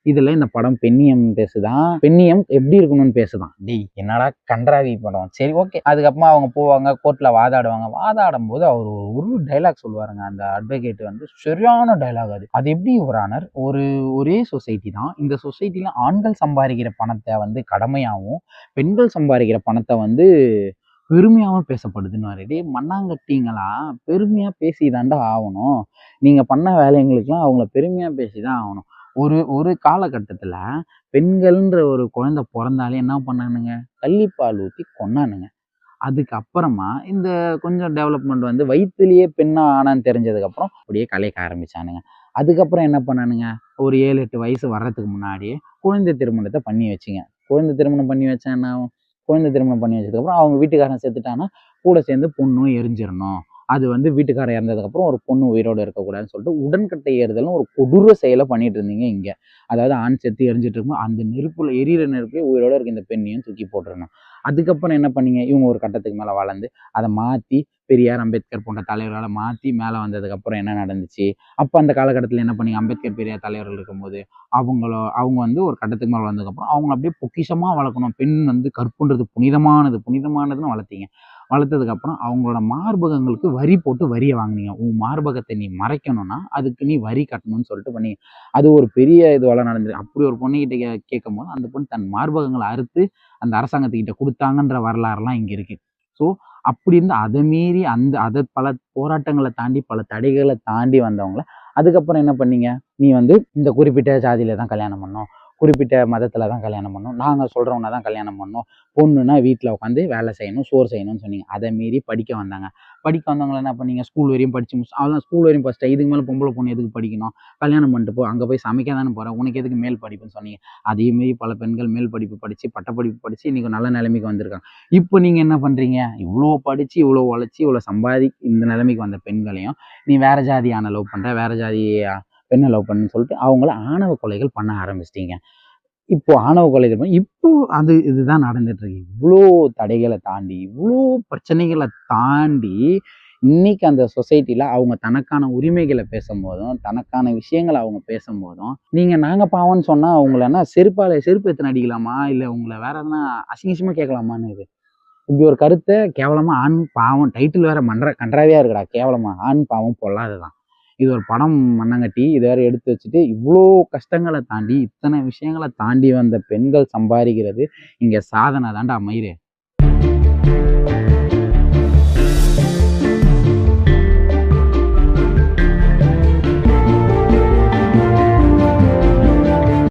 இதுல இந்த படம் பெண்ணியம் பேசுதான். பெண்ணியம் எப்படி இருக்கணும்னு பேசுதான். டேய் என்னடா கன்றாவி படம். சரி ஓகே. அதுக்கப்புறமா அவங்க போவாங்க, கோர்ட்ல வாதாடுவாங்க. வாதாடும் போது அவர் ஒரு டைலாக் சொல்லுவாருங்க. அந்த அட்வொகேட் வந்து சரியான டைலாக் அது. அது எப்படி யுவர் ஆனர், ஒரே சொசைட்டி தான். இந்த சொசைட்டில ஆண்கள் சம்பாதிக்கிற பணத்தை வந்து கடமையாவும், பெண்கள் சம்பாதிக்கிற பணத்தை வந்து பெருமையாவும் பேசப்படுதுன்னு. டேய் மண்ணாங்கட்டிங்களா, பெருமையா பேசிதாண்டா ஆகணும். நீங்க பண்ண வேலைங்களுக்கெல்லாம் அவங்கள பெருமையா பேசிதான் ஆகணும். ஒரு ஒரு காலகட்டத்துல பெண்கள்ன்ற ஒரு குழந்தை பிறந்தாலே என்ன பண்ணானுங்க, கள்ளிப்பால் ஊத்தி கொன்னானுங்க. அதுக்கப்புறமா இந்த கொஞ்சம் டெவலப்மெண்ட் வந்து வயித்துலயே பெண்ணா ஆனான்னு தெரிஞ்சதுக்கப்புறம் அப்படியே கலைக்க ஆரம்பிச்சானுங்க. அதுக்கப்புறம் என்ன பண்ணானுங்க, ஒரு 7, 8 வயசு வர்றதுக்கு முன்னாடியே குழந்தை திருமணத்தை பண்ணி வச்சுங்க. குழந்தை திருமணம் பண்ணி வச்சா என்ன ஆகும்? குழந்தை திருமணம் பண்ணி வச்சதுக்கப்புறம் அவங்க வீட்டுக்காரன் செத்துட்டான்னா கூட சேர்ந்து பொண்ணும் எரிஞ்சிடணும். அது வந்து வீட்டுக்காரர் இறந்ததுக்கப்புறம் ஒரு பொண்ணு உயிரோடு இருக்கக்கூடாதுன்னு சொல்லிட்டு உடன்கட்டை ஏறுதல்னு ஒரு கொடூர செயலை பண்ணிட்டு இருந்தீங்க இங்க. அதாவது ஆண் செத்து எரிஞ்சிட்டு இருக்கும்போது அந்த நெருப்புல எரியிற நெருப்புல உயிரோட இருக்க இந்த பெண்ணையும் தூக்கி போட்டுறணும். அதுக்கப்புறம் என்ன பண்ணீங்க, இவங்க ஒரு கட்டத்துக்கு மேல வளர்ந்து அதை மாத்தி பெரியார், அம்பேத்கர் போன்ற தலைவர்களால் மாத்தி மேல வந்ததுக்கப்புறம் என்ன நடந்துச்சு? அப்ப அந்த காலகட்டத்துல என்ன பண்ணீங்க, அம்பேத்கர், பெரியார் தலைவர்கள் இருக்கும்போது அவங்க வந்து ஒரு கட்டத்துக்கு மேல வளர்ந்ததுக்கப்புறம் அவங்க அப்படியே பொக்கிஷமா வளர்க்கணும். பெண் வந்து கற்புன்றது புனிதமானது, புனிதமானதுன்னு வளர்த்தீங்க. வளர்த்ததுக்கப்புறம் அவங்களோட மார்பகங்களுக்கு வரி போட்டு வரிய வாங்குனீங்க. உன் மார்பகத்தை நீ மறைக்கணும்னா அதுக்கு நீ வரி கட்டணும்னு சொல்லிட்டு பண்ணீங்க. அது ஒரு பெரிய இதுவெல்லாம் நடந்தது. அப்படி ஒரு பொண்ணுகிட்ட கேட்கும்போது அந்த பொண்ணு தன் மார்பகங்களை அறுத்து அந்த அரசாங்கத்துக்கிட்ட கொடுத்தாங்கன்ற வரலாறுலாம் இங்க இருக்கு. ஸோ அப்படி இருந்து அதை மீறி அதை பல போராட்டங்களை தாண்டி பல தடைகளை தாண்டி வந்தவங்கள அதுக்கப்புறம் என்ன பண்ணீங்க, நீ வந்து இந்த குறிப்பிட்ட ஜாதியில தான் கல்யாணம் பண்ணணும், குறிப்பிட்ட மதத்துல தான் கல்யாணம் பண்ணணும், நாங்க சொல்றவங்க தான் கல்யாணம் பண்ணணும், பொண்ணுன்னா வீட்டில் உட்காந்து வேலை செய்யணும், சோறு செய்யணும்னு சொன்னீங்க. அதை மீறி படிக்க வந்தாங்க. படிக்க வந்தவங்களை என்ன பண்ணீங்க, ஸ்கூல் வரையும் படிச்சு முடிச்சு அதான் ஸ்கூல் வரையும் ஃபஸ்ட்டு. இதுக்கு மேலே பொம்பளை பொண்ணு எதுக்கு படிக்கணும், கல்யாணம் பண்ணிட்டு போ, அங்கே போய் சமைக்க தானே போகிறேன், உனக்கு எதுக்கு மேல் படிப்புன்னு சொன்னீங்க. அதையும் மீறி பல பெண்கள் மேல் படிப்பு படித்து பட்டப்படிப்பு படித்து இன்றைக்கி நல்ல நிலைமைக்கு வந்திருக்காங்க. இப்போ நீங்கள் என்ன பண்ணுறீங்க, இவ்வளோ படித்து இவ்வளோ உழைச்சி இவ்வளோ இந்த நிலைமைக்கு வந்த பெண்களையும் நீ வேற ஜாதி ஆணை லவ் பண்ணுற, வேற ஜாதி பெண்ணை லவ் பண்ணுன்னு சொல்லிட்டு அவங்கள ஆணவ கொலைகள் பண்ண ஆரம்பிச்சிட்டீங்க. இப்போ ஆணவ கொலைகள் இப்போ இதுதான் நடந்துட்டு இருக்கு. இவ்வளோ தடைகளை தாண்டி, இவ்வளோ பிரச்சனைகளை தாண்டி இன்னைக்கு அந்த சொசைட்டில அவங்க தனக்கான உரிமைகளை பேசும்போதும், தனக்கான விஷயங்களை அவங்க பேசும்போதும், நாங்க பாவம்னு சொன்னா அவங்கள என்ன செருப்பு எத்தனை அடிக்கலாமா, இல்லை உங்களை வேற எதனா அசிங்கமா கேட்கலாமான்னு இது. இப்படி ஒரு கருத்தை கேவலமா ஆண் பாவம் டைட்டில் வேற கன்றாவியா இருக்குடா. கேவலமா ஆண் பாவம் பொல்லாததான். இது ஒரு படம் மண்ணாங்கட்டி இதை வேற எடுத்து வச்சுட்டு இவ்வளோ கஷ்டங்களை தாண்டி இத்தனை விஷயங்களை தாண்டி வந்த பெண்கள் சம்பாதிக்கிறது இங்க சாதனை தான்டா மயிறு.